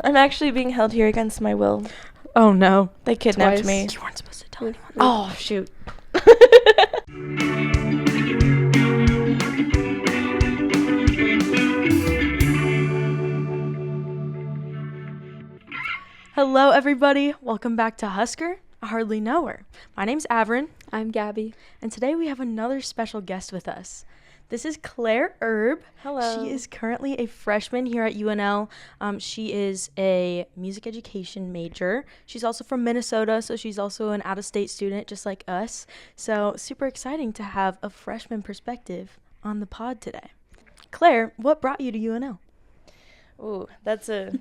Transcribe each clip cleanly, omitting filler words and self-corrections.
I'm actually being held here against my will. Oh, no. They kidnapped Twice. me. You weren't supposed to tell anyone. Oh, shoot. Hello, everybody. Welcome back to Husker, I Hardly Know Her. My name's Avryn. I'm Gabby. And today we have another special guest with us. This is Claire Erb. Hello. She is currently a freshman here at UNL. She is a music education major. She's also from Minnesota, so she's also an out-of-state student just like us. So super exciting to have a freshman perspective on the pod today. Claire, what brought you to UNL? Ooh, that's a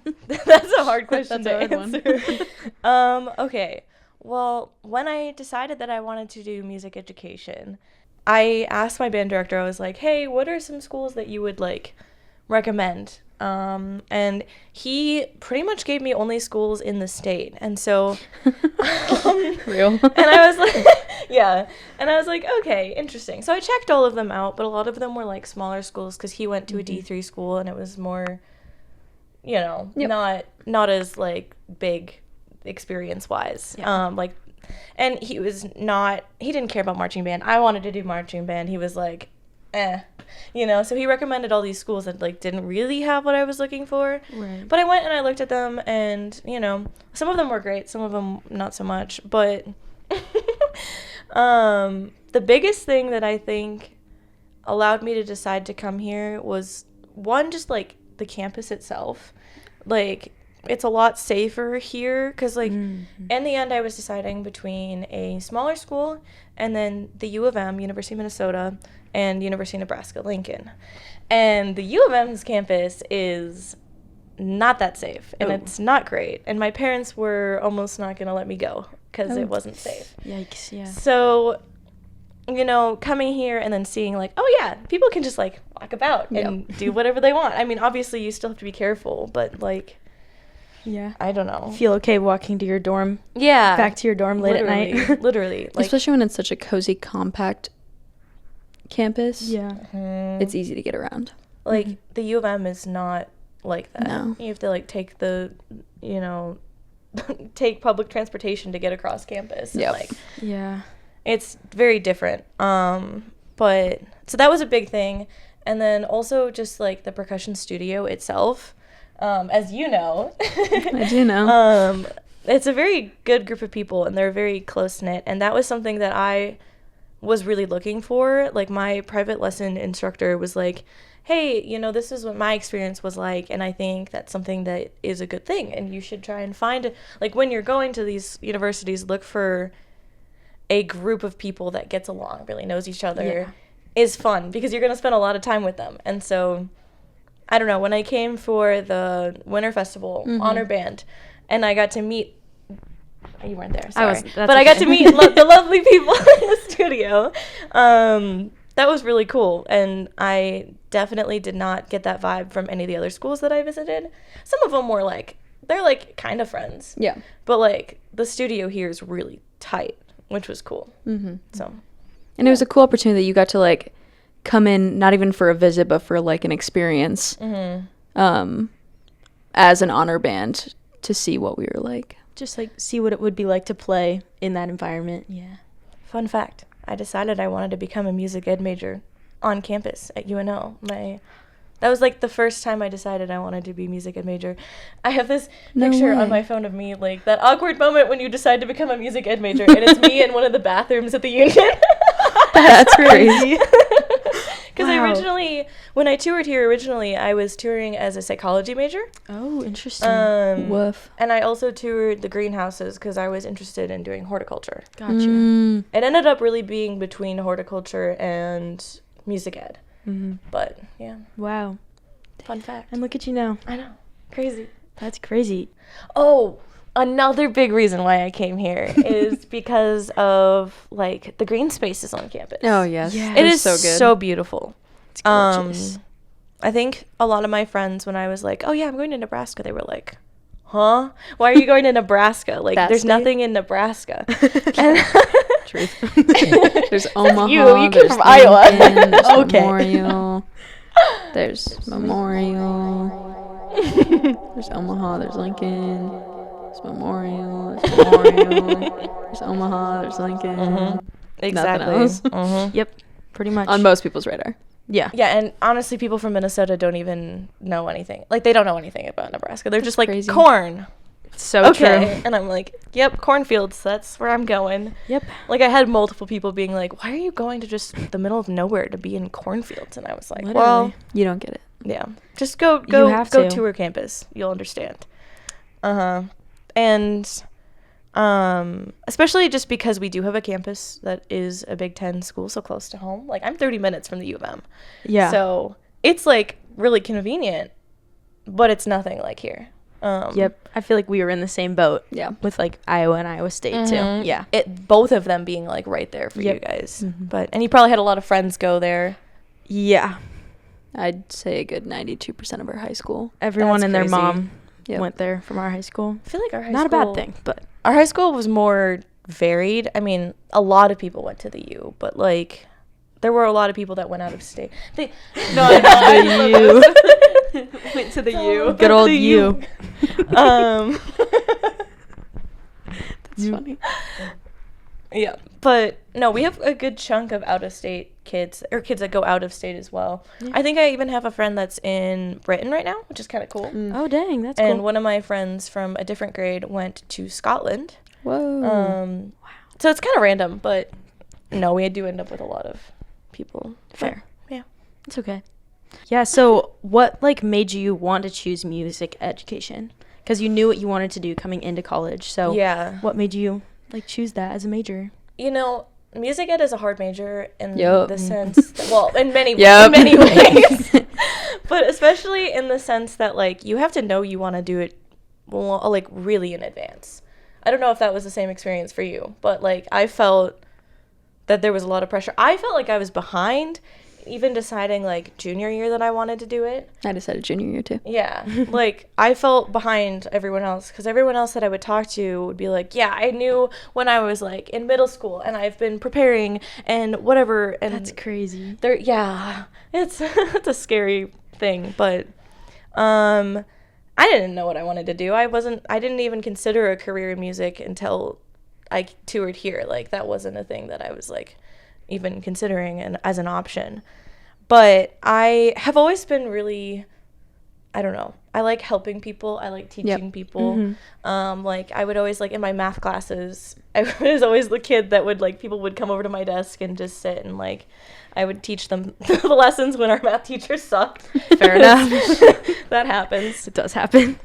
hard question to That's a hard answer. Okay. Well, when I decided that I wanted to do music education, I asked my band director, I was like, hey, what are some schools that you would recommend? And he pretty much gave me only schools in the state. And so Real. and I was like, yeah. And I was like, okay, interesting. So I checked all of them out, but a lot of them were smaller schools because he went to a D3 school and it was more, Yep. not as big experience wise. Yeah. And he didn't care about marching band. I wanted to do marching band. He was like, so he recommended all these schools that didn't really have what I was looking for. Right. But I went and I looked at them and, some of them were great, some of them not so much. But the biggest thing that I think allowed me to decide to come here was one, just the campus itself. It's a lot safer here because in the end I was deciding between a smaller school and then the U of M, University of Minnesota, and University of Nebraska, Lincoln. And the U of M's campus is not that safe and it's not great. And my parents were almost not going to let me go because it wasn't safe. Yikes, yeah. So, coming here and then seeing people can just walk about and do whatever they want. I mean, obviously you still have to be careful, but Yeah. I don't know. Feel okay walking to your dorm? Yeah. Back to your dorm late at night? Literally. Especially when it's such a cozy, compact campus. Yeah. It's easy to get around. the U of M is not like that. No. You have to take the, take public transportation to get across campus. Yep. And, Yeah. it's very different. But so that was a big thing. And then also just the percussion studio itself, as you know. I do know. It's a very good group of people and they're very close knit. And that was something that I was really looking for. My private lesson instructor was like, hey, this is what my experience was like. And I think that's something that is a good thing. And you should try and find, when you're going to these universities, look for a group of people that gets along, really knows each other, is fun because you're going to spend a lot of time with them. And so, I don't know, when I came for the Winter Festival honor band and I got to meet, you weren't there, sorry. I got to meet the lovely people in the studio. That was really cool. And I definitely did not get that vibe from any of the other schools that I visited. Some of them were they're kind of friends. Yeah. But the studio here is really tight, which was cool. So. And it was a cool opportunity that you got to come in, not even for a visit, but for an experience as an honor band to see what we were like. Just see what it would be like to play in that environment. Yeah. Fun fact, I decided I wanted to become a music ed major on campus at UNL. That was the first time I decided I wanted to be a music ed major. I have this picture on my phone of me, that awkward moment when you decide to become a music ed major, and it's me in one of the bathrooms at the Union. That's crazy. Because originally, when I toured here I was touring as a psychology major. Oh, interesting. Woof. And I also toured the greenhouses because I was interested in doing horticulture. Gotcha. It ended up really being between horticulture and music ed. But, yeah. Wow. Fun fact. And look at you now. I know. Crazy. That's crazy. Oh, another big reason why I came here is because of, the green spaces on campus. Oh, yes. Yeah. It is so good. so beautiful. It's gorgeous. I think a lot of my friends, when I was like, oh, yeah, I'm going to Nebraska, they were like, huh? Why are you going to Nebraska? There's nothing in Nebraska. Truth. There's Omaha. You came there's from Iowa. Lincoln, there's Okay. Memorial. There's Memorial. There's Omaha, there's Lincoln, there's Memorial, there's Memorial, there's Omaha, there's Lincoln. Mm-hmm. Exactly. Nothing else. Mm-hmm. Yep, pretty much. On most people's radar. Yeah. Yeah, and honestly, people from Minnesota don't even know anything. Like, they don't know anything about Nebraska. They're just like, crazy. corn. So Okay. true. And I'm like, yep, cornfields. That's where I'm going. Yep. Like, I had multiple people being like, why are you going to just the middle of nowhere to be in cornfields? And I was like, Literally. well, You don't get it. yeah, just go have go to. tour campus. You'll understand. And especially just because we do have a campus that is a Big Ten school so close to home. Like, I'm 30 minutes from the U of M. Yeah. So it's like really convenient, but it's nothing like here. Yep. I feel like we were in the same boat. Yeah. With like Iowa and Iowa State Mhm. too. Yeah. Both of them being like right there for Yep. you guys. Mhm. And you probably had a lot of friends go there. Yeah. I'd say a good 92% of our high school. Everyone That's and their crazy. mom Yep. went there from our high school. I feel like our high Not school, a bad thing, but Our high school was more varied. I mean, a lot of people went to the U, but like there were a lot of people that went out of state. Went to the U. Good old The U. That's You- funny. Yeah, but no, we have a good chunk of out-of-state kids, or kids that go out of state as well. Yeah. I think I even have a friend that's in Britain right now, which is kind of cool. Oh dang, that's And cool. one of my friends from a different grade went to Scotland. Whoa. So it's kind of random, but no, we do end up with a lot of people. Fair. But, yeah. It's okay. Yeah, so what like made you want to choose music education? Because you knew what you wanted to do coming into college. So Yeah. what made you like choose that as a major? You know, music ed is a hard major in Yup. the sense that, well, in many Yup. ways. But especially in the sense that like you have to know you want to do it like really in advance. I don't know if that was the same experience for you, but like I felt that there was a lot of pressure. I felt like I was behind even deciding like junior year that I wanted to do it. I decided junior year too. Yeah. Like I felt behind everyone else because everyone else that I would talk to would be like, yeah, I knew when I was like in middle school and I've been preparing and whatever. And That's crazy. yeah, it's it's a scary thing, but I didn't know what I wanted to do. I didn't even consider a career in music until I toured here. Like that wasn't a thing that I was like even considering as an option. But I have always been really, I don't know, I like helping people. I like teaching people. Like I would always like in my math classes, I was always the kid that would like, people would come over to my desk and just sit and like, I would teach them the lessons when our math teacher sucked. Fair enough. That happens. It does happen.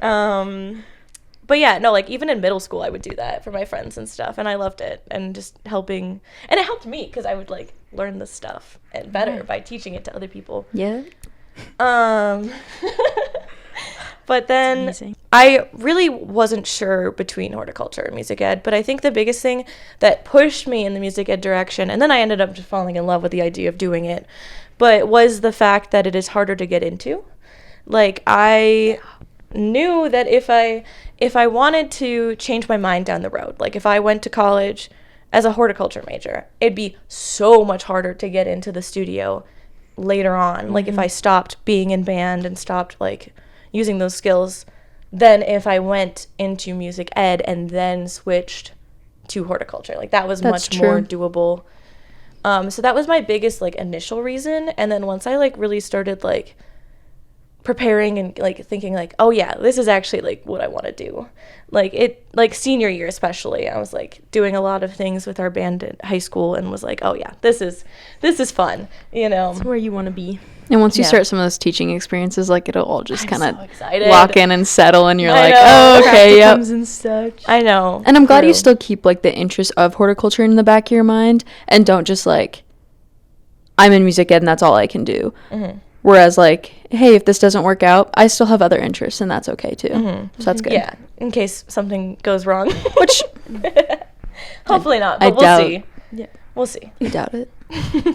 But yeah, no, like even in middle school, I would do that for my friends and stuff, and I loved it, and just helping, and it helped me because I would like learn the stuff and better by teaching it to other people. Yeah. But then amazing. I really wasn't sure between horticulture and music ed, but I think the biggest thing that pushed me in the music ed direction, and then I ended up just falling in love with the idea of doing it, but was the fact that it is harder to get into. Like I knew that if I wanted to change my mind down the road, like if I went to college as a horticulture major, it'd be so much harder to get into the studio later on. Like if I stopped being in band and stopped like using those skills, than if I went into music ed and then switched to horticulture. Like that was That's much more true. doable. So that was my biggest like initial reason. And then once I like really started like preparing and like thinking like, oh yeah, this is actually like what I want to do. Like it, like senior year especially, I was like doing a lot of things with our band in high school and was like, oh yeah, this is fun, you know. That's where you want to be. And once you Yeah. start some of those teaching experiences, like it'll all just I'm kind so of excited. lock in and settle, and you're I like, know. oh, okay, yep. Practicums and such. I know. And I'm glad you True. still keep like the interest of horticulture in the back of your mind, and don't just like, I'm in music ed and that's all I can do. Mm-hmm. Whereas like, hey, if this doesn't work out, I still have other interests, and that's okay too. Mm-hmm. So that's good. Yeah, in case something goes wrong. Which Hopefully not, I but we'll doubt. see. Yeah. We'll see. I doubt it.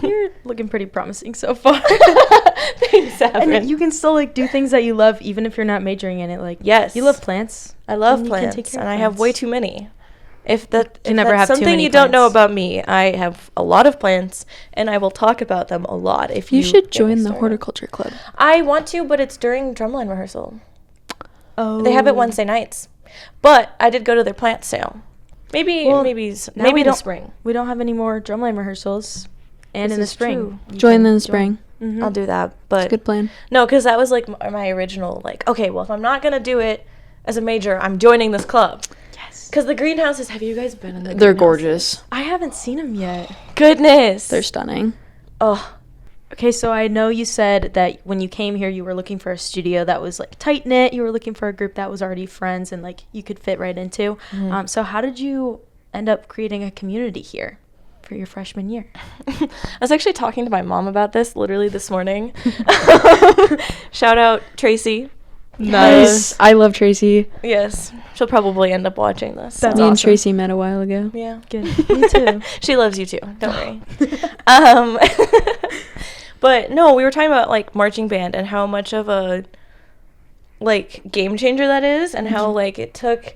You're looking pretty promising so far. Thanks, Avryn. And you can still like do things that you love even if you're not majoring in it. Like Yes. you love plants. I love and you can take plants, care and of I have way plants. too many. If that's never have too something many you don't know plants. about me, I have a lot of plants, and I will talk about them a lot. If You you should get me join the started. horticulture club. I want to, but it's during drumline rehearsal. Oh. They have it Wednesday nights. But I did go to their plant sale. Maybe Well, maybe now we in the don't- spring. We don't have any more drumline rehearsals. And This in the is spring. true. You Join can in the spring. Mhm. I'll do that. It's a But good plan. no, because that was like my original, like, okay, well, if I'm not going to do it as a major, I'm joining this club. Yes. Because the greenhouses, have you guys been in the They're greenhouses? gorgeous. I haven't seen them yet. Goodness. They're stunning. Oh, Okay, so I know you said that when you came here, you were looking for a studio that was like tight knit. You were looking for a group that was already friends and like you could fit right into. So how did you end up creating a community here for your freshman year? I was actually talking to my mom about this literally this morning. Shout out Tracy. Nice. I love Tracy. Yes, she'll probably end up watching this. That's Me and awesome. Tracy met a while ago. Yeah. Good. Me too. She loves you too. Don't worry. um, but no, we were talking about like marching band and how much of a like game changer that is, and how like it took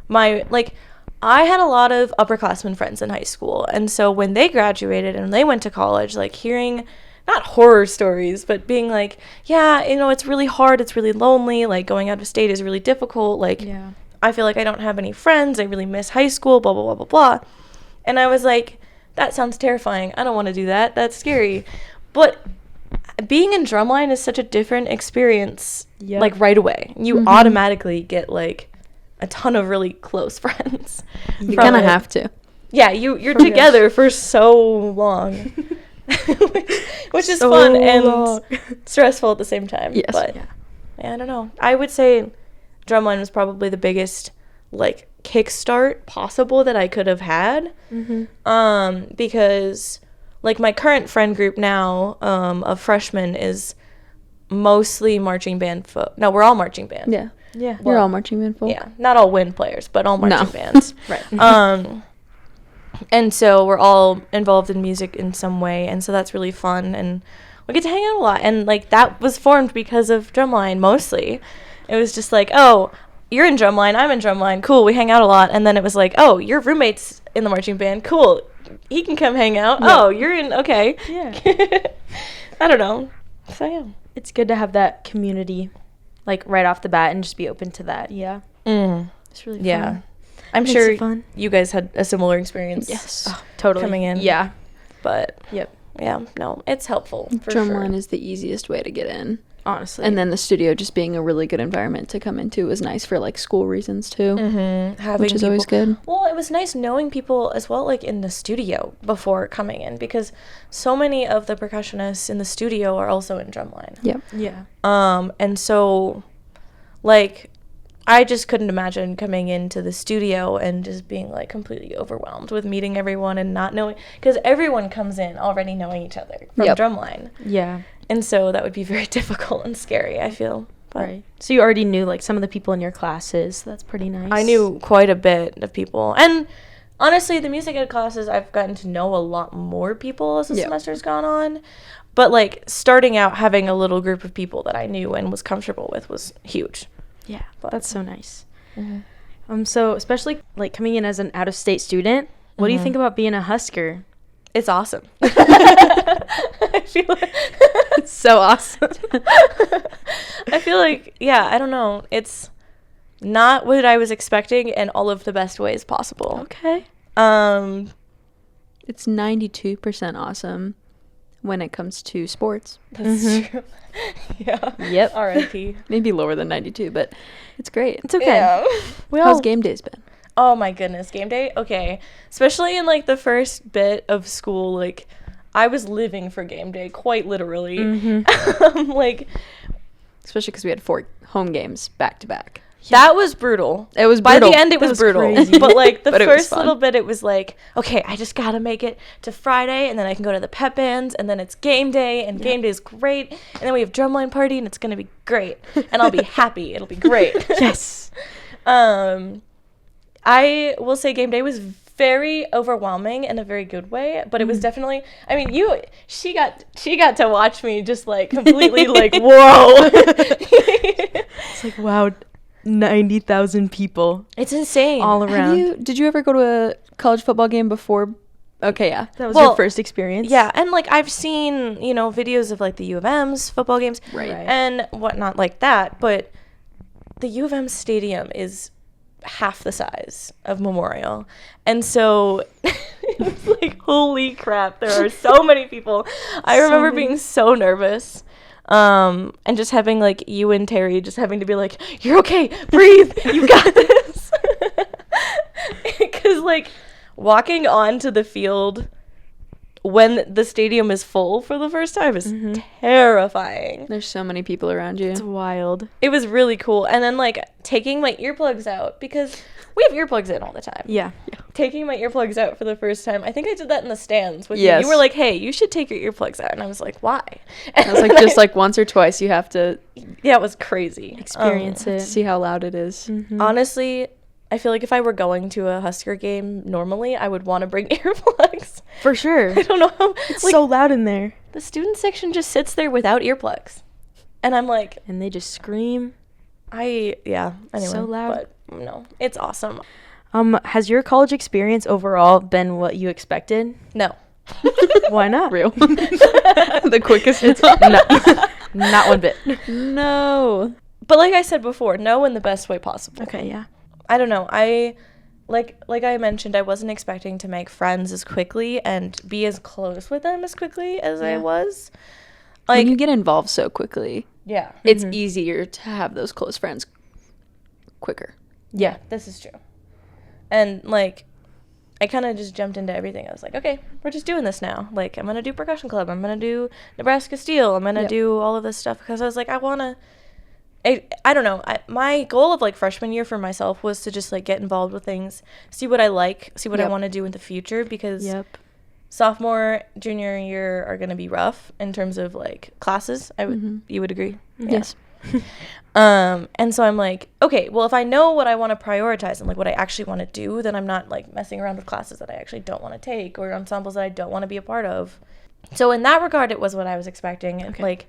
my like I had a lot of upperclassmen friends in high school, and so when they graduated and they went to college, like hearing not horror stories, but being like, yeah, you know, it's really hard, it's really lonely, like going out of state is really difficult, like Yeah. I feel like I don't have any friends, I really miss high school, blah blah blah blah blah. And I was like, that sounds terrifying. I don't want to do that. That's scary. But being in drumline is such a different experience. Yep. Like right away, you automatically get like a ton of really close friends. You from kind of it. have to. Yeah, you're For together for so long, which is So fun and long. stressful at the same time. Yes. But Yeah. I don't know. I would say drumline was probably the biggest like kickstart possible that I could have had. Because like my current friend group now of freshmen is mostly marching band. No, we're all marching band. Yeah. Yeah. You're all marching band folk. Yeah, not all wind players, but all marching No. bands. Right. And so we're all involved in music in some way, and so that's really fun, and we get to hang out a lot. And like that was formed because of drumline mostly. It was just like, oh, you're in drumline, I'm in drumline, cool, we hang out a lot. And then it was like, oh, your roommate's in the marching band, cool, he can come hang out. Yeah. Oh, you're in, okay. Yeah. I don't know. So yeah. It's good to have that community like right off the bat and just be open to that. Yeah. It's really fun. Yeah. I'm Makes sure it fun. you guys had a similar experience. Yes. Oh, totally. Coming in. Yeah. But Yep. yeah, no, it's helpful for Drumline sure. is the easiest way to get in. Honestly. And then the studio just being a really good environment to come into was nice for like school reasons too, Having which is always people- good. Well, it was nice knowing people as well, like in the studio before coming in, because so many of the percussionists in the studio are also in drumline. Yep. yeah. And so, like, I just couldn't imagine coming into the studio and just being like completely overwhelmed with meeting everyone and not knowing, because everyone comes in already knowing each other from Yep. drumline, Yeah. and so that would be very difficult and scary, I feel. But Right. So you already knew like some of the people in your classes. That's pretty nice. I knew quite a bit of people, and honestly, the music ed classes, I've gotten to know a lot more people as the Yeah. semester's gone on. But like starting out, having a little group of people that I knew and was comfortable with was huge. Yeah. But- That's so nice. So especially like coming in as an out of state student, what do you think about being a Husker? It's awesome. I feel like It's so awesome. I feel like, yeah, I don't know. It's not what I was expecting in all of the best ways possible. Okay. It's 92% awesome when it comes to sports. That's true. Yeah. Yep. R.I.P. Maybe lower than 92, but it's great. It's okay. Yeah. We How's all game days been? Oh my goodness, game day? Okay. Especially in like the first bit of school, like I was living for game day, quite literally. Like Especially because we had 4 home games back to back. that was brutal. It was By brutal. the end, it That was was brutal. crazy. But like the But it was first fun. little bit, it was like, okay, I just gotta make it to Friday, and then I can go to the pep bands, and then it's game day, and game day is great, and then we have drumline party, and it's gonna be great, and I'll be happy. It'll be great. yes. I will say game day was very overwhelming in a very good way, but it was definitely, I mean, she got to watch me just like completely like, whoa. It's like wow, 90,000 people It's insane. all around. Did you ever go to a college football game before? Okay, yeah. That was Well, your first experience. Yeah, and like I've seen, videos of like the U of M's football games Right. Right. and whatnot like that, but the U of M stadium is half the size of Memorial. And so it's like, holy crap, there are so many people. I remember being so nervous. And just having like you and Terry just having to be like, you're okay, breathe, you got this. Because like walking onto the field when the stadium is full for the first time is terrifying. There's so many people around you. It's wild. It was really cool. And then like taking my earplugs out, because we have earplugs in all the time. Yeah. Taking my earplugs out for the first time. I think I did that in the stands with Yes. you. You were like, hey, you should take your earplugs out. And I was like, why? I was like, just like once or twice you have to Yeah, it was crazy. Experience it. see how loud it is. Honestly, I feel like if I were going to a Husker game normally, I would want to bring earplugs. For sure. I don't know how. It's Like, so loud in there. the student section just sits there without earplugs. And I'm like, And they just scream. anyway. So loud. But no, it's awesome. Has your college experience overall been what you expected? No. Why not? Real. The quickest. No. Not one bit. No. But like I said before, no in the best way possible. Okay, yeah. I don't know. Like I mentioned, I wasn't expecting to make friends as quickly and be as close with them as quickly as I Yeah. was. When Like, you get involved so quickly, yeah. it's easier to have those close friends quicker. Yeah, this is true. And like, I kind of just jumped into everything. I was like, okay, we're just doing this now. Like, I'm going to do percussion club. I'm going to do Nebraska Steel. I'm going to Yep. do all of this stuff because I was like, I want to. I don't know. My goal of like freshman year for myself was to just like get involved with things, see what I like, see what I Yep. want to do in the future, because Yep. sophomore, junior year are going to be rough in terms of like classes. You would agree? Yes. And so I'm like, okay, well, if I know what I want to prioritize and like what I actually want to do, then I'm not like messing around with classes that I actually don't want to take or ensembles that I don't want to be a part of. So in that regard, it was what I was expecting. Okay. Like,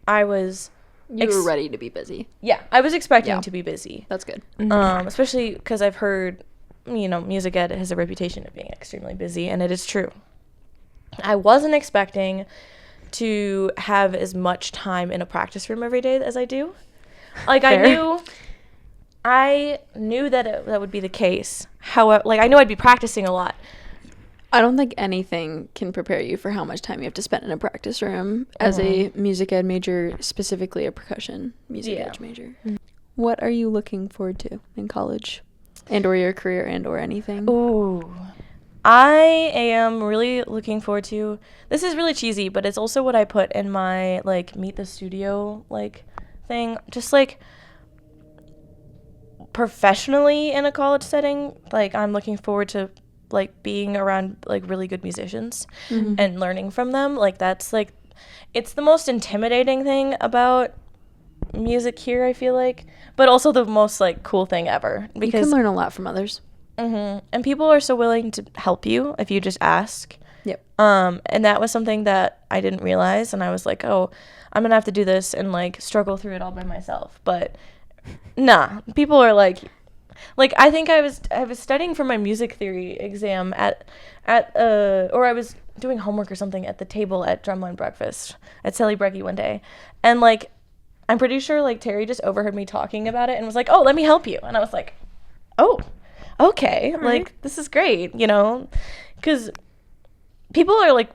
I was, You were ready to be busy. yeah, I was expecting Yeah. to be busy. That's good. Especially because I've heard, music ed has a reputation of being extremely busy, and it is true. I wasn't expecting to have as much time in a practice room every day as I do. Like, Fair. I knew that that would be the case. However, like, I knew I'd be practicing a lot. I don't think anything can prepare you for how much time you have to spend in a practice room as a music ed major, specifically a percussion music Yeah. ed major. What are you looking forward to in college and or your career and or anything? Ooh. I am really looking forward to, this is really cheesy, but it's also what I put in my, like, meet the studio, like, thing. Just, like, professionally in a college setting, like, I'm looking forward to, like, being around, like, really good musicians and learning from them. Like, that's, like, it's the most intimidating thing about music here, I feel like, but also the most, like, cool thing ever. You Because can learn a lot from others. and people are so willing to help you if you just ask. Yep. And that was something that I didn't realize, and I was like, oh, I'm gonna have to do this and like struggle through it all by myself. But nah, people are like I think I was studying for my music theory exam or I was doing homework or something at the table at Drumline Breakfast at Sally Brecky one day, and like I'm pretty sure like Terry just overheard me talking about it and was like, oh, let me help you, and I was like, oh, okay, like this is great, because people are like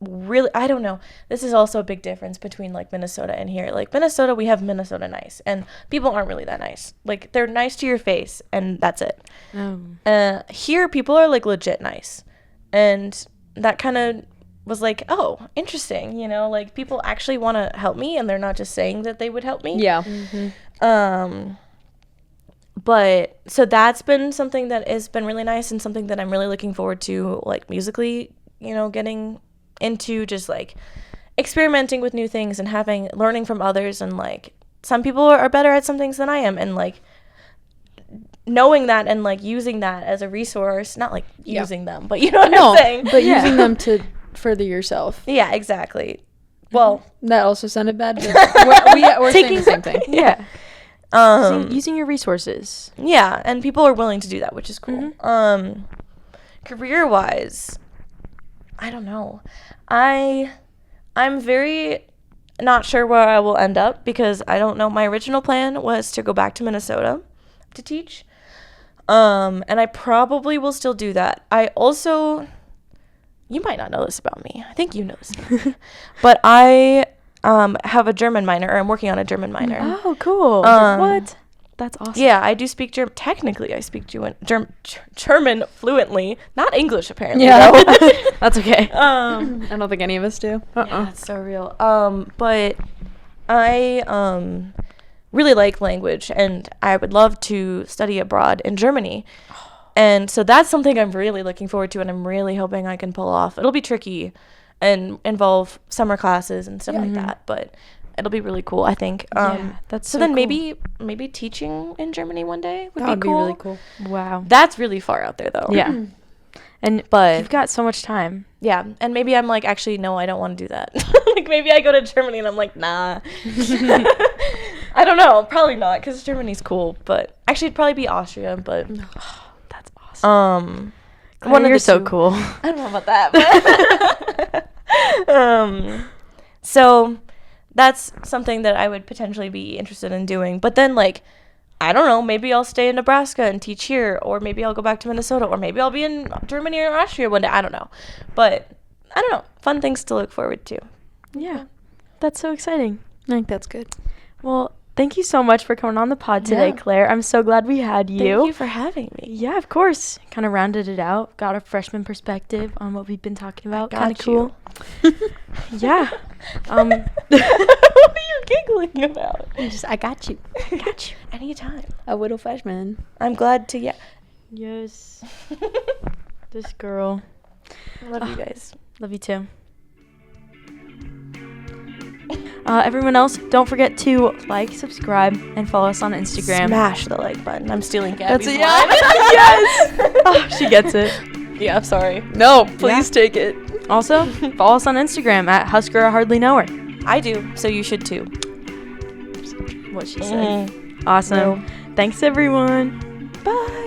really, I don't know, this is also a big difference between like Minnesota and here. Like Minnesota, we have Minnesota nice, and people aren't really that nice. Like they're nice to your face and that's it. Here people are like legit nice, and that kind of was like, oh, interesting, like people actually want to help me and they're not just saying that they would help me. Yeah. But so that's been something that has been really nice and something that I'm really looking forward to, like musically, getting into, just like experimenting with new things and learning from others, and like some people are better at some things than I am, and like knowing that and like using that as a resource, not like using them, but you know what I'm saying? But using them to further yourself. Yeah, exactly. Well, That also sounded bad, but we're saying the same thing. Yeah. Using your resources. yeah, and people are willing to do that, which is cool. Career-wise, I don't know. I'm very not sure where I will end up because I don't know. My original plan was to go back to Minnesota to teach. And I probably will still do that. I also, you might not know this about me. I think you know this about me. But I have a German minor, or I'm working on a German minor. Oh, cool. What? That's awesome. Yeah, I do speak German. Technically, I speak German fluently. Not English, apparently. Yeah. Though. That's okay. I don't think any of us do. Yeah, that's so real. But I really like language, and I would love to study abroad in Germany. And so that's something I'm really looking forward to, and I'm really hoping I can pull off. It'll be tricky and involve summer classes and stuff like that, but it'll be really cool, I think. That's so so then cool. maybe teaching in Germany one day would That be would cool. be really cool. Wow. That's really far out there, though. Yeah. And But you've got so much time. yeah, and maybe I'm like, actually, no, I don't want to do that. Like, maybe I go to Germany and I'm like, nah. I don't know. Probably not, because Germany's cool. But actually, it'd probably be Austria. But That's awesome. one of You're the so two. cool. I don't know about that. But so that's something that I would potentially be interested in doing. But then, like, I don't know, maybe I'll stay in Nebraska and teach here, or maybe I'll go back to Minnesota, or maybe I'll be in Germany or Austria one day. I don't know. But I don't know. Fun things to look forward to. Yeah. That's so exciting. I think that's good. Well, thank you so much for coming on the pod today, Yeah. Claire. I'm so glad we had you. Thank you for having me. Yeah, of course. Kind of rounded it out. Got a freshman perspective on what we've been talking about. got Kind of you. cool. Yeah. What are you giggling about? I got you. Got you. Anytime. A little freshman. I'm glad to, yeah. Yes. This girl. I love you guys. Love you too. Everyone else, don't forget to like, subscribe, and follow us on Instagram. Smash the like button. I'm stealing Gabby's That's it. line. Yes. Oh, she gets it. Yeah, I'm sorry. No, please take it. Also, follow us on Instagram at Husker I Hardly Know Her. I do, so you should too. What she said. Awesome. Thanks, everyone. Bye.